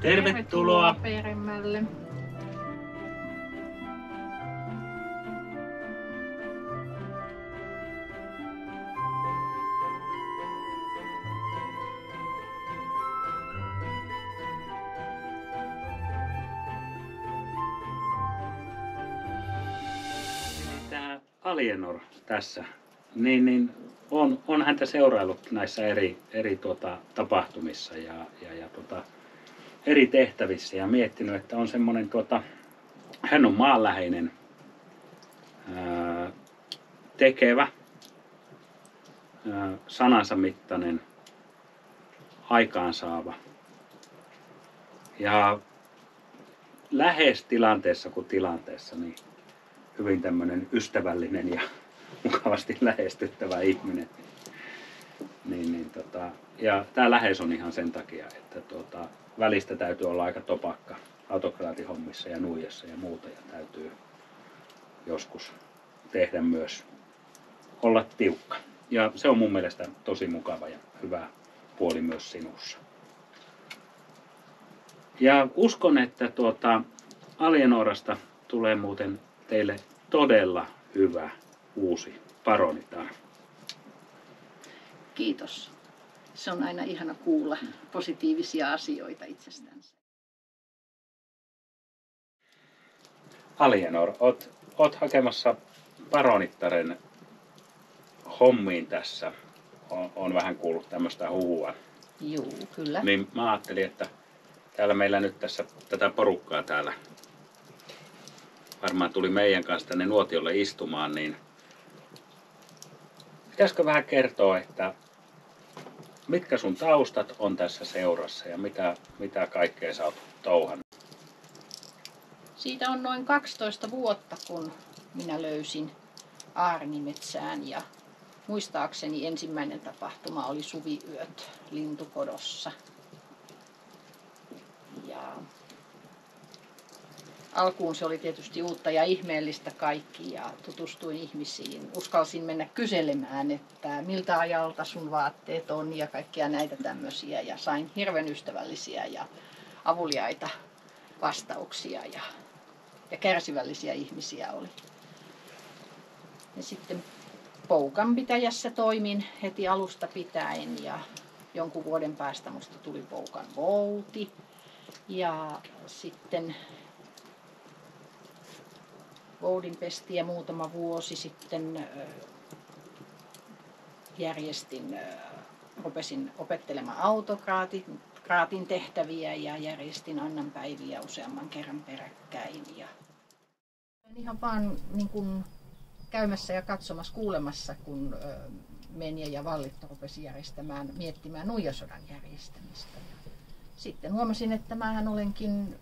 Tervetuloa Peeremmälle. Tämä Alienor tässä, niin on häntä seuraillut näissä eri tapahtumissa ja eri tehtävissä ja miettinyt, että on semmoinen, hän on maanläheinen, tekevä, sanansa mittainen, aikaansaava ja lähes tilanteessa kuin tilanteessa niin hyvin tämmöinen ystävällinen ja mukavasti lähestyttävä ihminen. Ja tämä lähes on ihan sen takia, että välistä täytyy olla aika topakka autokraatihommissa ja nuijassa ja muuta ja täytyy joskus tehdä myös olla tiukka. Ja se on mun mielestä tosi mukava ja hyvä puoli myös sinussa. Ja uskon, että Alienorasta tulee muuten teille todella hyvä uusi paronitar. Kiitos. Se on aina ihana kuulla positiivisia asioita itsestänsä. Alienor, oot hakemassa paronittaren hommiin tässä. On vähän kuullut tämmöistä huhua. Juu, kyllä. Niin mä ajattelin, että täällä meillä nyt tässä tätä porukkaa täällä varmaan tuli meidän kanssa tänne nuotiolle istumaan, niin pitäisikö vähän kertoa, että mitkä sun taustat on tässä seurassa ja mitä kaikkea sä oot touhannut? Siitä on noin 12 vuotta, kun minä löysin aarnimetsään ja muistaakseni ensimmäinen tapahtuma oli Suviyöt lintukodossa. Ja alkuun se oli tietysti uutta ja ihmeellistä kaikki ja tutustuin ihmisiin. Uskalsin mennä kyselemään, että miltä ajalta sun vaatteet on ja kaikkia näitä tämmöisiä. Ja sain hirveän ystävällisiä ja avuliaita vastauksia ja kärsivällisiä ihmisiä oli. Ja sitten Poukanpitäjässä toimin heti alusta pitäen ja jonkun vuoden päästä musta tuli Poukan vouti. Ja sitten voudin pestiä muutama vuosi sitten rupesin opettelemaan autokraatin tehtäviä ja järjestin annanpäiviä useamman kerran peräkkäin. Ja ihan vaan niin kuin käymässä ja katsomassa, kuulemassa, kun Menje ja Vallitto rupesi miettimään nuijasodan järjestämistä. Ja sitten huomasin, että mähän olenkin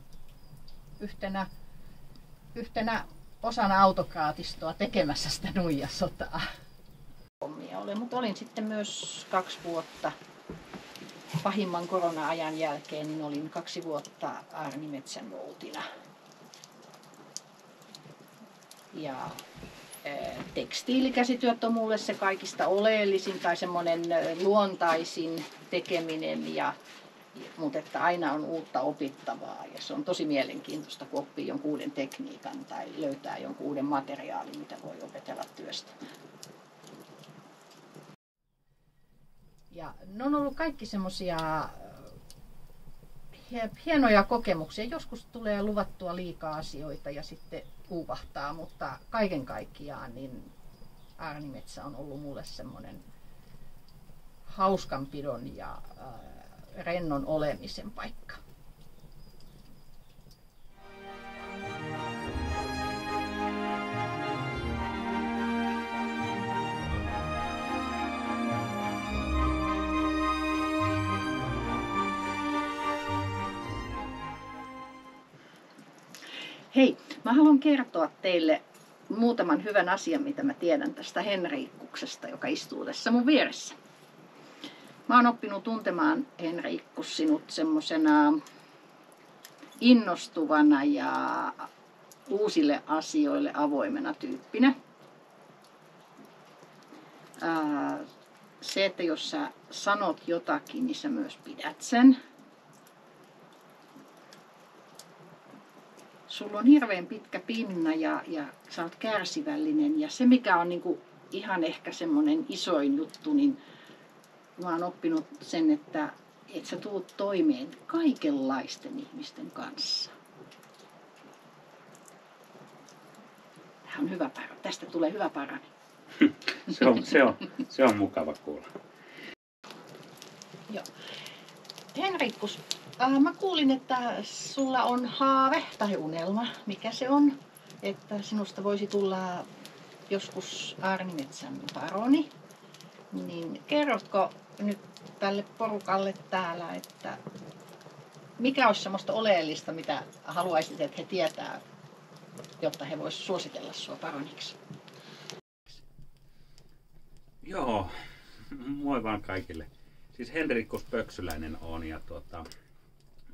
yhtenä osana autokraatistoa tekemässä sitä nuijasotaa. Mutta olin sitten myös 2 vuotta pahimman korona-ajan jälkeen, niin olin 2 vuotta aarnimetsän voutina. Ja tekstiilikäsityöt on mulle se kaikista oleellisin tai semmoinen luontaisin tekeminen, mutta että aina on uutta opittavaa ja se on tosi mielenkiintoista, kun oppii jonkun uuden tekniikan tai löytää jonkun uuden materiaalin, mitä voi opetella työstämään. Ja ne on ollut kaikki semmoisia hienoja kokemuksia. Joskus tulee luvattua liikaa asioita ja sitten uuvahtaa, mutta kaiken kaikkiaan niin aarnimetsä on ollut mulle semmoinen hauskanpidon ja rennon olemisen paikka. Hei, mä haluan kertoa teille muutaman hyvän asian, mitä mä tiedän tästä Henriikkuksesta, joka istuu tässä mun vieressä. Mä oon oppinut tuntemaan, Henriikkus, sinut semmosena innostuvana ja uusille asioille avoimena tyyppinä. Se, että jos sä sanot jotakin, niin sä myös pidät sen. sulla on hirveän pitkä pinna ja sä oot kärsivällinen. Ja se mikä on niinku ihan ehkä semmoinen isoin juttu, niin mä oon oppinut sen, että sä tuut toimeen kaikenlaisten ihmisten kanssa. Tämä on hyvä parani. Tästä tulee hyvä parani. Se on mukava kuulla. Joo. Henrikkus, mä kuulin, että sulla on haave tai unelma. Mikä se on? Että sinusta voisi tulla joskus Aarnimetsän paroni. Niin kerrotko nyt tälle porukalle täällä, että mikä olisi semmoista oleellista, mitä haluaisit, että he tietää, jotta he voisivat suositella sinua paroniksi? Joo, moi vaan kaikille. Siis Henrikkus Pöksyläinen on ja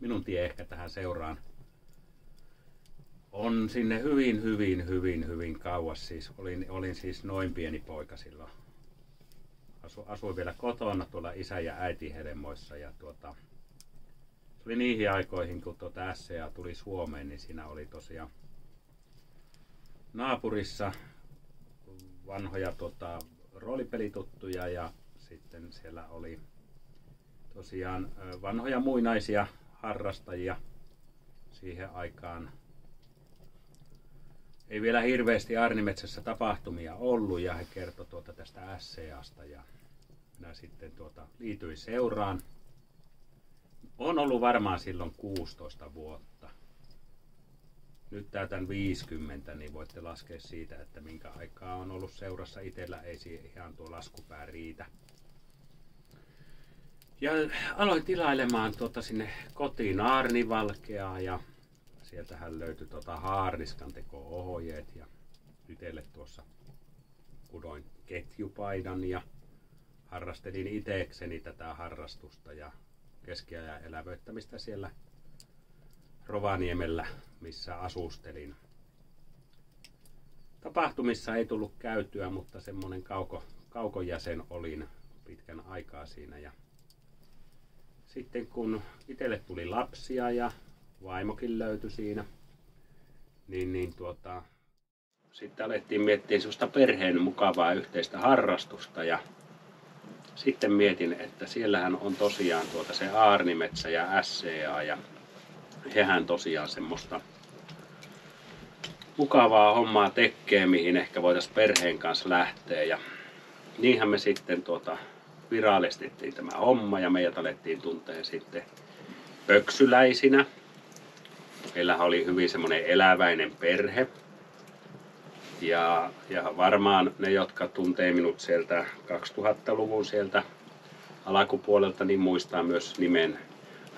minun tie ehkä tähän seuraan on sinne hyvin kauas. Siis olin siis noin pieni poika silloin. Asuin vielä kotona tuolla isä ja äiti helmoissa ja se oli niihin aikoihin kun SCA tuli Suomeen, niin siinä oli tosiaan naapurissa vanhoja roolipelituttuja ja sitten siellä oli tosiaan vanhoja muinaisia harrastajia siihen aikaan. Ei vielä hirveästi Aarnimetsässä tapahtumia ollut ja he kertoi tästä SCAsta ja minä sitten liityin seuraan. On ollut varmaan silloin 16 vuotta. Nyt täytän 50, niin voitte laskea siitä, että minkä aikaa on ollut seurassa itsellä. Ei siihen ihan tuo laskupää riitä. Ja aloin tilailemaan sinne kotiin aarnivalkeaa ja sieltähän löytyi haarniskan teko-ohjeet ja itselle tuossa kudoin ketjupaidan ja harrastelin itsekseni tätä harrastusta ja keskiajan elävöittämistä siellä Rovaniemellä, missä asustelin. Tapahtumissa ei tullut käytyä, mutta semmoinen kaukojäsen olin pitkän aikaa siinä. Ja sitten kun itselle tuli lapsia ja vaimokin löytyi siinä, niin sitten alettiin miettiä sellaista perheen mukavaa yhteistä harrastusta ja sitten mietin, että siellähän on tosiaan se Aarnimetsä ja SCA ja hehän tosiaan semmoista mukavaa hommaa tekee, mihin ehkä voitaisiin perheen kanssa lähteä ja niinhän me sitten virallistettiin tämä homma ja meidät alettiin tuntea sitten pöksyläisinä. Meillähän oli hyvin semmoinen eläväinen perhe. Ja varmaan ne, jotka tuntee minut sieltä 2000-luvun sieltä alkupuolelta, niin muistaa myös nimen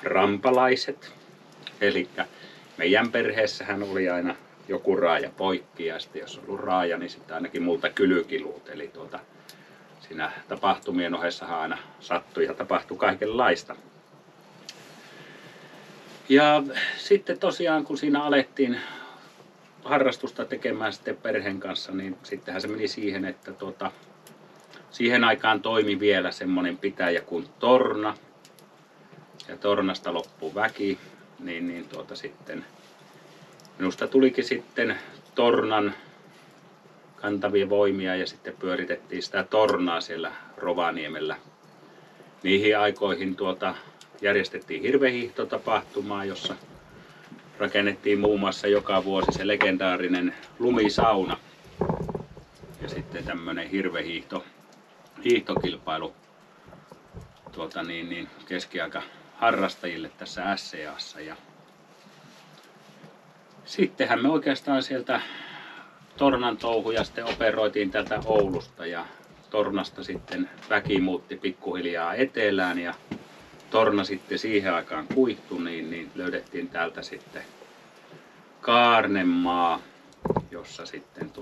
Rampalaiset. Eli meidän perheessähän oli aina joku raaja poikki ja sitten jos on ollut raaja, niin sitten ainakin multa kylykiluut. Eli siinä tapahtumien ohessahan aina sattui ja tapahtui kaikenlaista. Ja sitten tosiaan kun siinä alettiin harrastusta tekemään sitten perheen kanssa, niin sittenhän se meni siihen, että siihen aikaan toimi vielä semmoinen pitäjä kuin Torna. Ja Tornasta loppui väki, niin sitten minusta tulikin sitten Tornan kantavia voimia ja sitten pyöritettiin sitä Tornaa siellä Rovaniemellä. Niihin aikoihin järjestettiin hirvehiihtotapahtumaa, jossa rakennettiin muun muassa joka vuosi se legendaarinen lumisauna ja sitten tämmöinen hiihtokilpailu keskiaika harrastajille tässä SCAssa. Ja sittenhän me oikeastaan sieltä Tornan touhuja sitten operoitiin täältä Oulusta ja Tornasta sitten väki muutti pikkuhiljaa etelään ja Torna sitten siihen aikaan kuihtui, niin löydettiin täältä sitten Kaarnenmaa, jossa sitten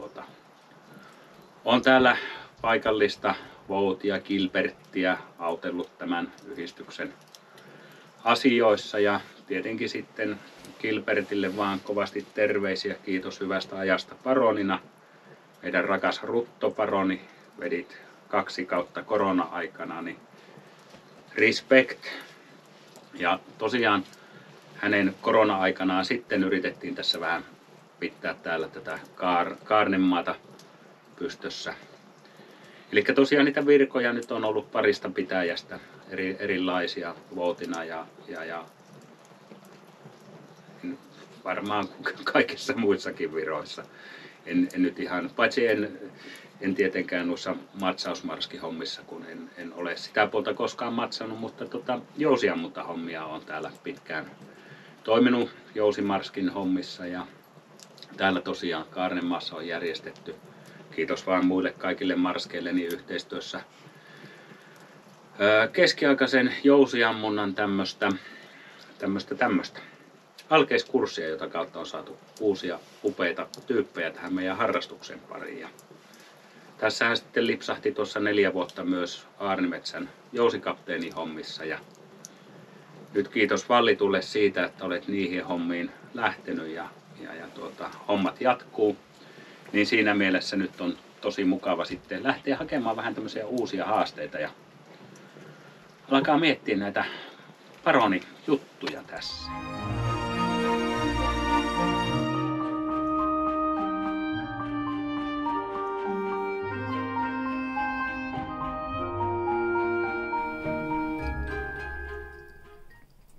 on täällä paikallista Voutia, Gilberttiä autellut tämän yhdistyksen asioissa ja tietenkin sitten Gilbertille vaan kovasti terveisiä, kiitos hyvästä ajasta paronina. Meidän rakas Rutto-paroni vedit 2 kautta korona-aikana, niin respect. Ja tosiaan hänen korona-aikanaan sitten yritettiin tässä vähän pitää täällä tätä kaarnemaata pystössä. Eli tosiaan niitä virkoja nyt on ollut parista pitäjästä erilaisia Vuotina ja varmaan kaikissa muissakin viroissa. En nyt ihan, paitsi en tietenkään noissa matsausmarskihommissa, kun en ole sitä puolta koskaan matsannut, mutta jousiammuntahommia on täällä pitkään toiminut jousimarskin hommissa ja täällä tosiaan Kaarnemaassa on järjestetty, kiitos vaan muille kaikille marskeilleni yhteistyössä, keskiaikaisen jousiammunnan tämmöistä alkeiskurssia, jota kautta on saatu uusia upeita tyyppejä tähän meidän harrastuksen pariin. Ja tässähän sitten lipsahti tuossa 4 vuotta myös Aarnimetsän jousikapteenin hommissa. Ja nyt kiitos Vallitulle siitä, että olet niihin hommiin lähtenyt ja hommat jatkuu. Niin siinä mielessä nyt on tosi mukava sitten lähteä hakemaan vähän tämmöisiä uusia haasteita ja alkaa miettiä näitä paronijuttuja tässä.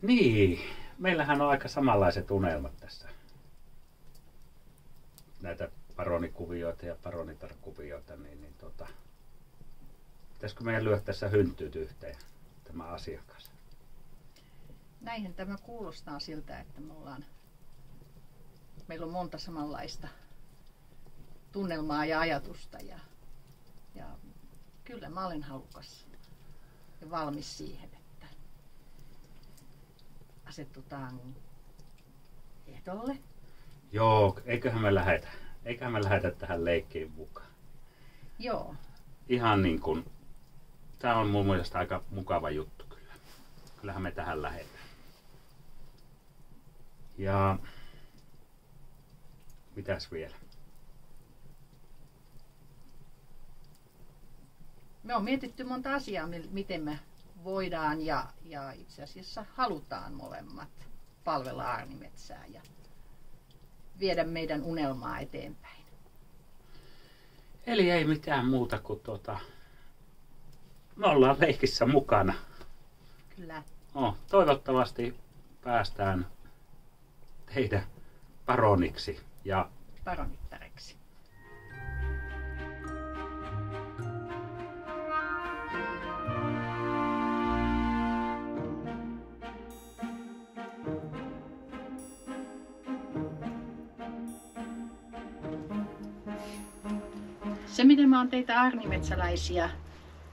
Niin, meillähän on aika samanlaiset unelmat tässä. Näitä paronikuvioita ja paronitarkuvioita, pitäisikö meidän lyödä tässä hynttyyt yhteen tämä asiakas? Näinhän tämä kuulostaa siltä, että meillä on monta samanlaista tunnelmaa ja ajatusta ja kyllä mä olen halukas ja valmis siihen, että asettutaan ehdolle. Joo, eiköhän me lähetä tähän leikkiin mukaan. Joo. Ihan niin kuin, tää on mun mielestä aika mukava juttu kyllä. Kyllähän me tähän lähdetään. Ja mitäs vielä? Me on mietitty monta asiaa, miten me voidaan ja itse asiassa halutaan molemmat palvella Aarnimetsää ja viedä meidän unelmaa eteenpäin. Eli ei mitään muuta kuin me ollaan leikissä mukana. Kyllä. Toivottavasti päästään teidän paroniksi ja paronittareksi. Se, miten mä oon teitä aarnimetsäläisiä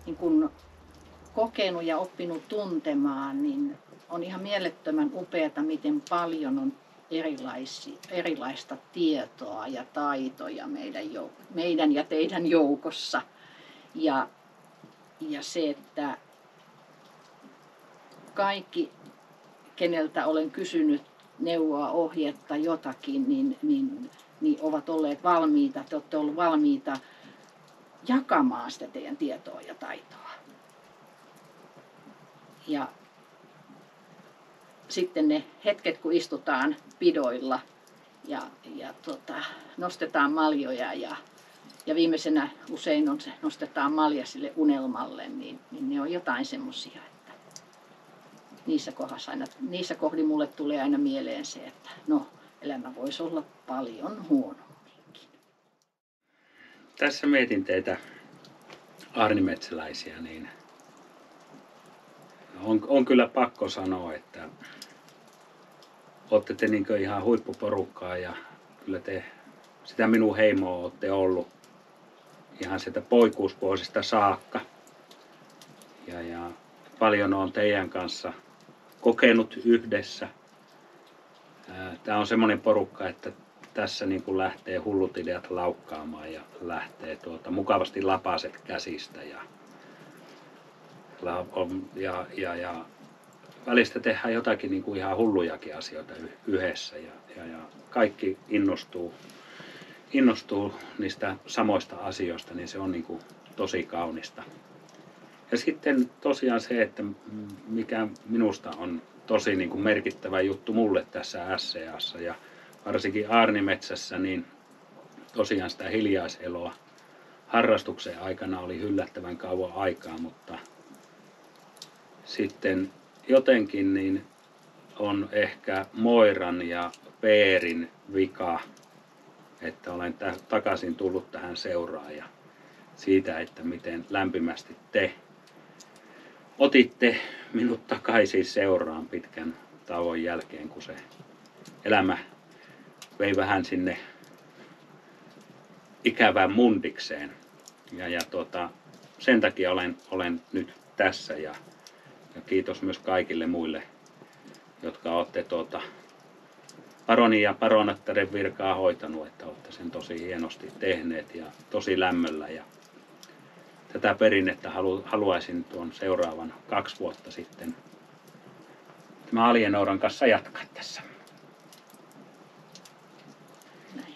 niin kun kokenut ja oppinut tuntemaan, niin on ihan mielettömän upeata, miten paljon on erilaista tietoa ja taitoja meidän ja teidän joukossa. Ja se, että kaikki, keneltä olen kysynyt neuvoa, ohjetta, jotakin, niin ovat olleet valmiita, te olette olleet valmiita jakamaan sitä teidän tietoa ja taitoa. Ja sitten ne hetket, kun istutaan pidoilla ja nostetaan maljoja ja viimeisenä usein nostetaan malja sille unelmalle, niin ne on jotain semmoisia, että niissä kohdin mulle tulee aina mieleen se, että elämä voisi olla paljon huonomminkin. Tässä mietin teitä aarnimetsäläisiä, niin on kyllä pakko sanoa, että olette te ihan huippuporukkaa ja kyllä te sitä minun heimoa olette ollut ihan sieltä poikuusvuosista saakka. Ja paljon olen teidän kanssa kokenut yhdessä. Tämä on semmoinen porukka, että tässä niin kuin lähtee hullut ideat laukkaamaan ja lähtee mukavasti lapaset käsistä ja välistä tehdään jotakin niin kuin ihan hullujakin asioita yhdessä ja kaikki innostuu niistä samoista asioista, niin se on niin kuin tosi kaunista. Ja sitten tosiaan se, että mikä minusta on tosi niin kuin merkittävä juttu mulle tässä SCA:ssa ja varsinkin aarnimetsässä, niin tosiaan sitä hiljaiseloa harrastuksen aikana oli yllättävän kauan aikaa, mutta sitten jotenkin niin on ehkä Moiran ja Peerin vika, että olen takaisin tullut tähän seuraan ja siitä, että miten lämpimästi te otitte minut takaisin seuraan pitkän tauon jälkeen, kun se elämä vei vähän sinne ikävään mundikseen. Ja sen takia olen nyt tässä ja kiitos myös kaikille muille, jotka olette paronin ja paronattaren virkaa hoitanut, että olette sen tosi hienosti tehneet ja tosi lämmöllä. Ja tätä perinnettä haluaisin tuon seuraavan 2 vuotta sitten tämä Alienooran kanssa jatkaa tässä. Näin.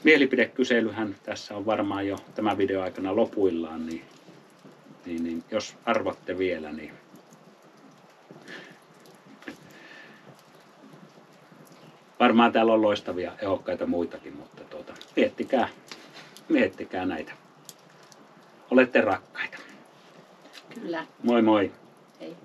Mielipidekyselyhän tässä on varmaan jo tämän videon aikana lopuillaan, niin jos arvatte vielä, niin varmaan täällä on loistavia ehokkaita muitakin, mutta miettikää näitä. Olette rakkaita. Kyllä. Moi moi. Hei.